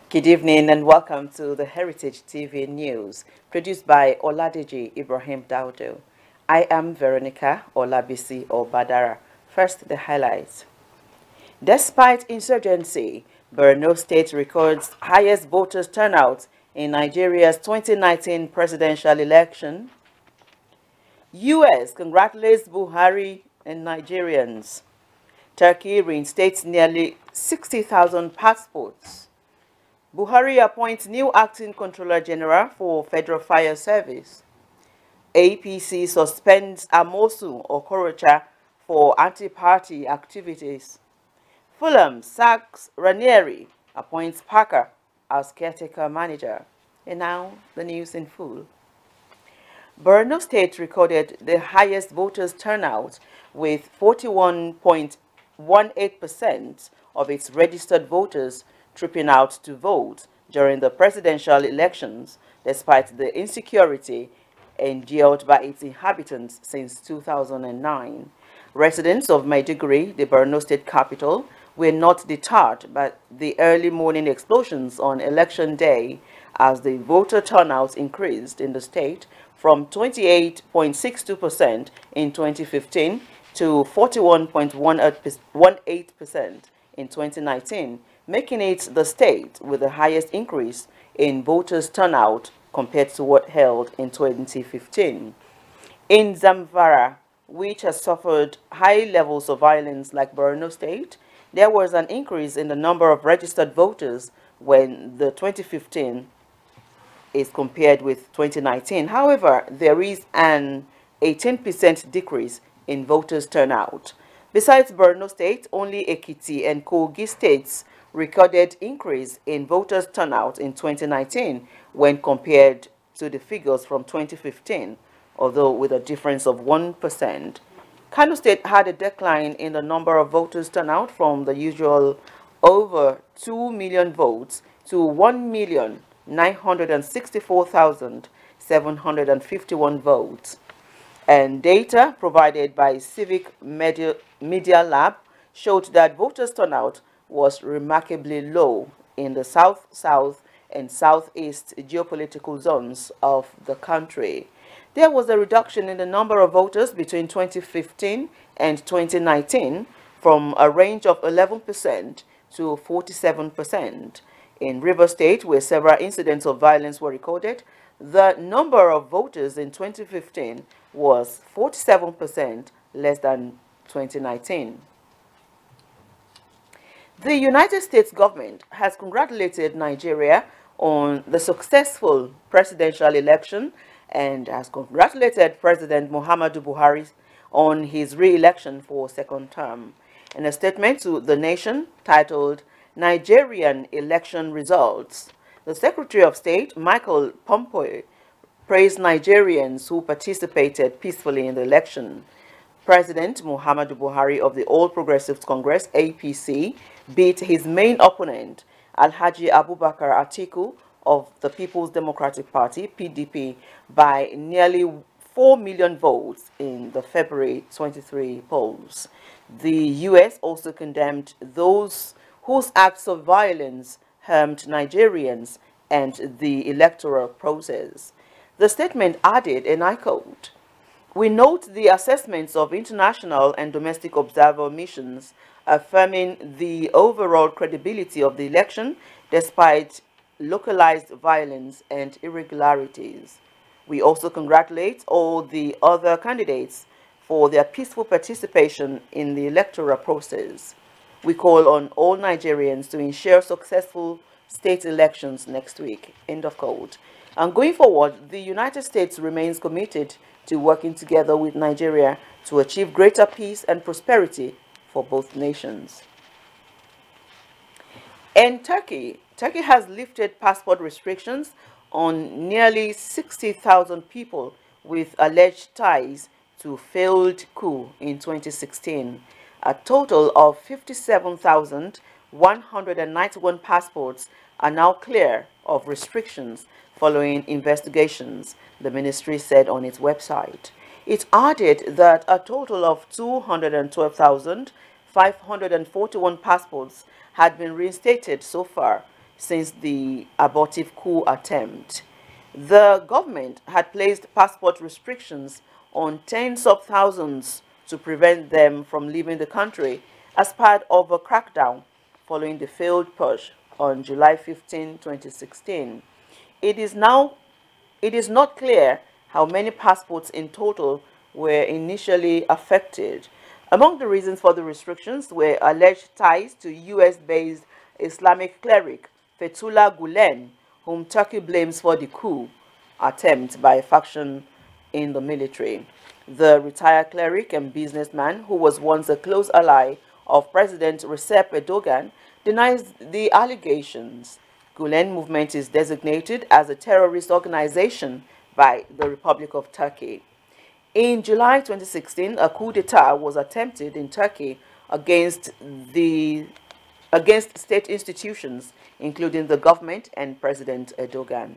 Good evening and welcome to the Heritage TV News, produced by Oladeji Ibrahim Daudo. I am Veronica Olabisi Obadara. First, the highlights. Despite insurgency, Borno State records highest voters turnout in Nigeria's 2019 presidential election. U.S. congratulates Buhari and Nigerians. Turkey reinstates nearly 60,000 passports. Buhari appoints new acting controller general for Federal Fire Service. APC suspends Amosu Okorocha for anti-party activities. Fulham sacks Ranieri, appoints Parker as caretaker manager. And now the news in full. Borno State recorded the highest voters turnout with 41.18% of its registered voters trooping out to vote during the presidential elections, despite the insecurity endured by its inhabitants since 2009. Residents of Maiduguri, the Borno State capital, were not deterred by the early morning explosions on election day as the voter turnout increased in the state from 28.62% in 2015 to 41.18% in 2019, making it the state with the highest increase in voters' turnout compared to what held in 2015. In Zamfara, which has suffered high levels of violence like Borno State, there was an increase in the number of registered voters when the 2015 is compared with 2019. However, there is an 18% decrease in voters turnout. Besides Borno State, only Ekiti and Kogi states recorded increase in voters turnout in 2019 when compared to the figures from 2015, although with a difference of 1%. Kano State had a decline in the number of voters turnout from the usual over 2 million votes to 1,964,751 votes. And data provided by Civic Media Lab showed that voters' turnout was remarkably low in the south, south, and southeast geopolitical zones of the country. There was a reduction in the number of voters between 2015 and 2019 from a range of 11% to 47%. In River State, where several incidents of violence were recorded, the number of voters in 2015 was 47% less than 2019. The United States government has congratulated Nigeria on the successful presidential election and has congratulated President Muhammadu Buhari on his re-election for a second term. In a statement to the nation titled Nigerian Election Results, the Secretary of State, Michael Pompeo, praised Nigerians who participated peacefully in the election. President Muhammadu Buhari of the All Progressives Congress, APC, beat his main opponent, Alhaji Abubakar Atiku of the People's Democratic Party, PDP, by nearly 4 million votes in the February 23 polls. The U.S. also condemned those whose acts of violence harmed Nigerians and the electoral process. The statement added, and I quote, "We note the assessments of international and domestic observer missions affirming the overall credibility of the election despite localized violence and irregularities. We also congratulate all the other candidates for their peaceful participation in the electoral process. We call on all Nigerians to ensure successful state elections next week." End of quote. And going forward, the United States remains committed to working together with Nigeria to achieve greater peace and prosperity for both nations. And Turkey has lifted passport restrictions on nearly 60,000 people with alleged ties to failed coup in 2016. A total of 57,191 passports are now clear of restrictions following investigations, the ministry said on its website. It added that a total of 212,541 passports had been reinstated so far, since the abortive coup attempt. The government had placed passport restrictions on tens of thousands to prevent them from leaving the country as part of a crackdown following the failed push on July 15, 2016. It is now it is not clear how many passports in total were initially affected. Among the reasons for the restrictions were alleged ties to US-based Islamic cleric Fethullah Gulen, whom Turkey blames for the coup attempt by a faction in the military. The retired cleric and businessman, who was once a close ally of President Recep Erdogan, denies the allegations. Gulen movement is designated as a terrorist organization by the Republic of Turkey. In July 2016, a coup d'etat was attempted in Turkey against state institutions, including the government and President Erdogan.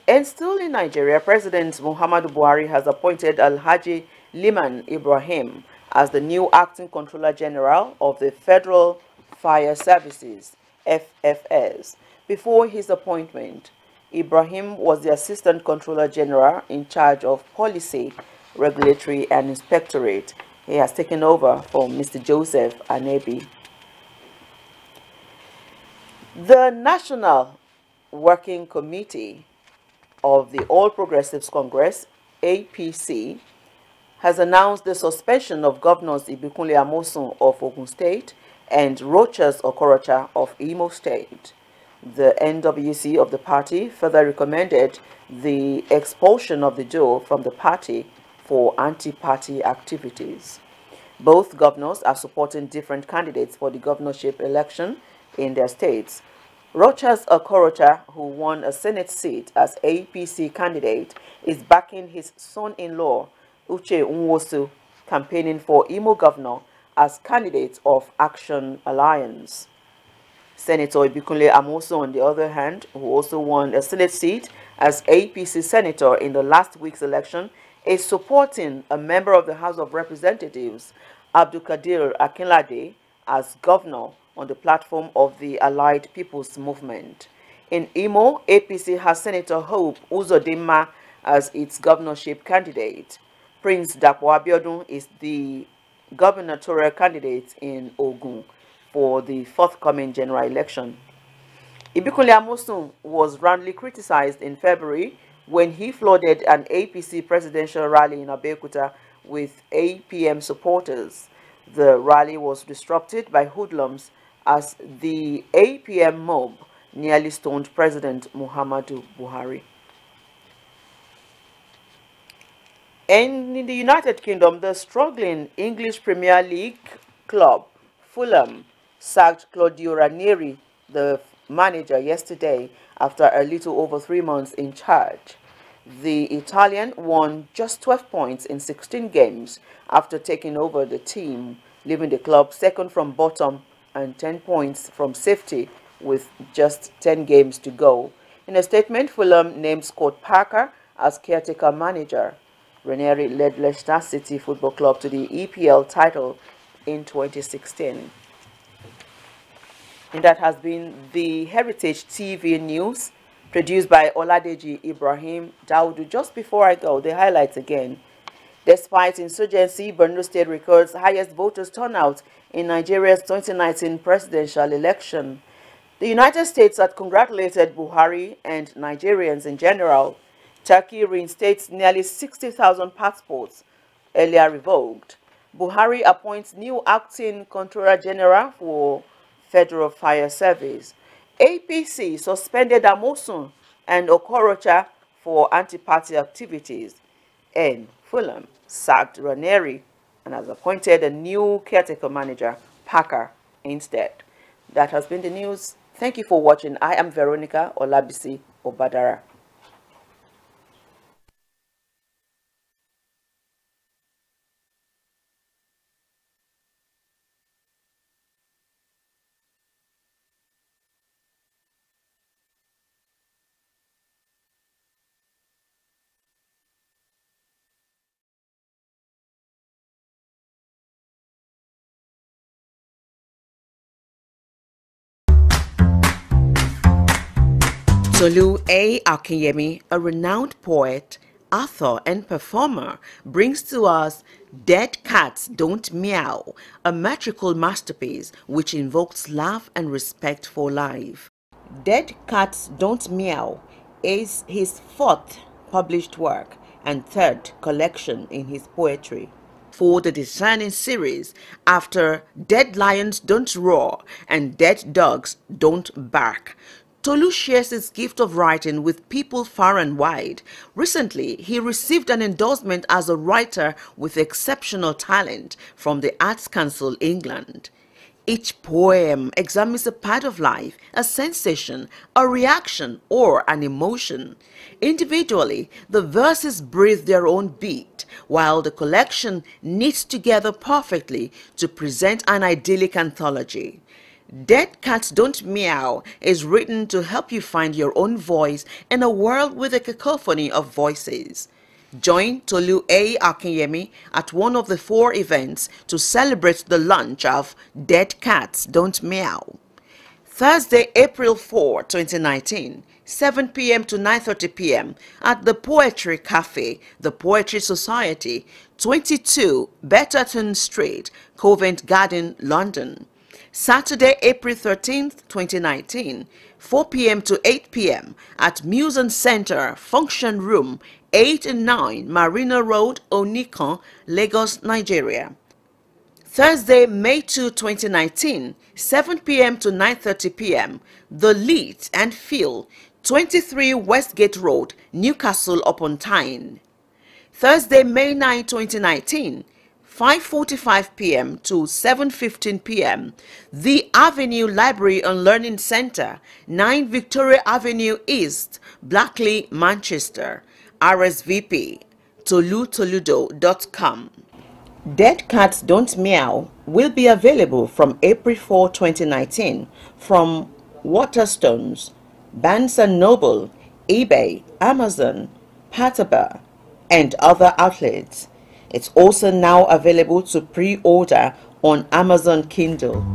And still in Nigeria, President Muhammadu Buhari has appointed Alhaji Liman Ibrahim as the new acting Controller General of the Federal Fire Services, FFS. Before his appointment, Ibrahim was the Assistant Controller General in charge of Policy, Regulatory and Inspectorate. He has taken over from Mr. Joseph Anebi. The National Working Committee of the All Progressives Congress, APC, has announced the suspension of Governors Ibikunle Amosun of Ogun State and Rochas Okorocha of Imo State. The NWC of the party further recommended the expulsion of the duo from the party for anti-party activities. Both governors are supporting different candidates for the governorship election in their states. Rochas Okorocha, who won a Senate seat as APC candidate, is backing his son-in-law, Uche Nwosu, campaigning for Imo governor as candidate of Action Alliance. Senator Ibikunle Amosun, on the other hand, who also won a Senate seat as APC senator in the last week's election, is supporting a member of the House of Representatives, Abdulkadir Akinlade, as governor on the platform of the Allied People's Movement. In Imo, APC has Senator Hope Uzodinma as its governorship candidate. Prince Dapo Abiodun is the gubernatorial candidate in Ogun for the forthcoming general election. Ibikunle Amosun was roundly criticized in February when he flooded an APC presidential rally in Abeokuta with APM supporters. The rally was disrupted by hoodlums as the APM mob nearly stoned President Muhammadu Buhari. And in the United Kingdom, the struggling English Premier League club Fulham sacked Claudio Ranieri, the manager, yesterday after a little over 3 months in charge. The Italian won just 12 points in 16 games after taking over the team, leaving the club second from bottom and 10 points from safety with just 10 games to go. In a statement, Fulham named Scott Parker as caretaker manager. Ranieri led Leicester City Football Club to the EPL title in 2016. And that has been the Heritage TV news produced by Oladeji Ibrahim Daudu. Just before I go, the highlights again. Despite insurgency, Borno State records highest voters turnout in Nigeria's 2019 presidential election. The United States had congratulated Buhari and Nigerians in general. Turkey reinstates nearly 60,000 passports earlier revoked. Buhari appoints new acting Controller General for Federal Fire Service. APC suspended Amosun and Okorocha for anti-party activities. And Fulham sacked Ranieri and has appointed a new caretaker manager, Parker, instead. That has been the news. Thank you for watching. I am Veronica Olabisi Obadara. Tolu A. Akinyemi, a renowned poet, author, and performer, brings to us Dead Cats Don't Meow, a metrical masterpiece which invokes love and respect for life. Dead Cats Don't Meow is his fourth published work and third collection in his poetry. For the discerning series, after Dead Lions Don't Roar and Dead Dogs Don't Bark, Tolu shares his gift of writing with people far and wide. Recently, he received an endorsement as a writer with exceptional talent from the Arts Council England. Each poem examines a part of life, a sensation, a reaction, or an emotion. Individually, the verses breathe their own beat, while the collection knits together perfectly to present an idyllic anthology. Dead Cats Don't Meow is written to help you find your own voice in a world with a cacophony of voices. Join Tolu A. Akinyemi at one of the 4 events to celebrate the launch of Dead Cats Don't Meow. Thursday, April 4, 2019, 7 p.m. to 9:30 p.m. at the Poetry Cafe, the Poetry Society, 22 Betterton Street, Covent Garden, London. Saturday, April 13th, 2019, 4 p.m. to 8 p.m. at Muson Center, Function Room, 8 and 9 Marina Road, Onikan, Lagos, Nigeria. Thursday, May 2, 2019, 7 p.m. to 9:30 p.m. The Leeds and Phil, 23 Westgate Road, Newcastle upon Tyne. Thursday, May 9, 2019, 5:45 p.m. to 7:15 p.m. The Avenue Library and Learning Center, 9 Victoria Avenue East, Blackley, Manchester. RSVP, tolutoludo.com. Dead Cats Don't Meow will be available from April 4, 2019 from Waterstones, Barnes & Noble, eBay, Amazon, Pataba, and other outlets. It's also now available to pre-order on Amazon Kindle.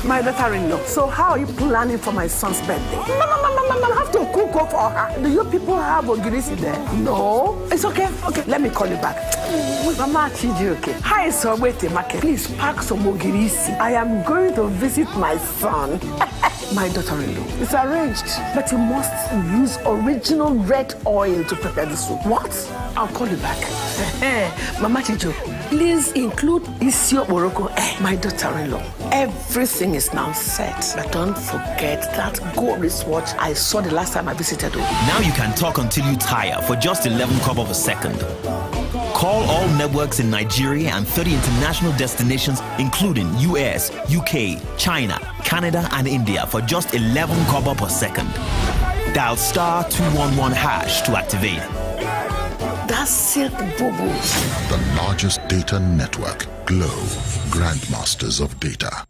My daughter-in-law, so how are you planning for my son's birthday? I have to cook for her. Do you people have ogirisi there? No? It's okay. Okay, let me call you back. Mama Chiji, okay. Hi, so wait a market. Please pack some ogirisi. I am going to visit my son. My daughter-in-law, it's arranged, but you must use original red oil to prepare the soup. What? I'll call you back. Mama Chijo, please include Isio Morocco. My daughter-in-law, everything is now set. But don't forget that gold wristwatch I saw the last time I visited. Now you can talk until you tire for just 11 kobo per second. Call all networks in Nigeria and 30 international destinations, including US, UK, China, Canada, and India for just 11 kobo per second. Dial *211# to activate. That's Silk Boo-Boo. The largest data network, Glow, Grandmasters of Data.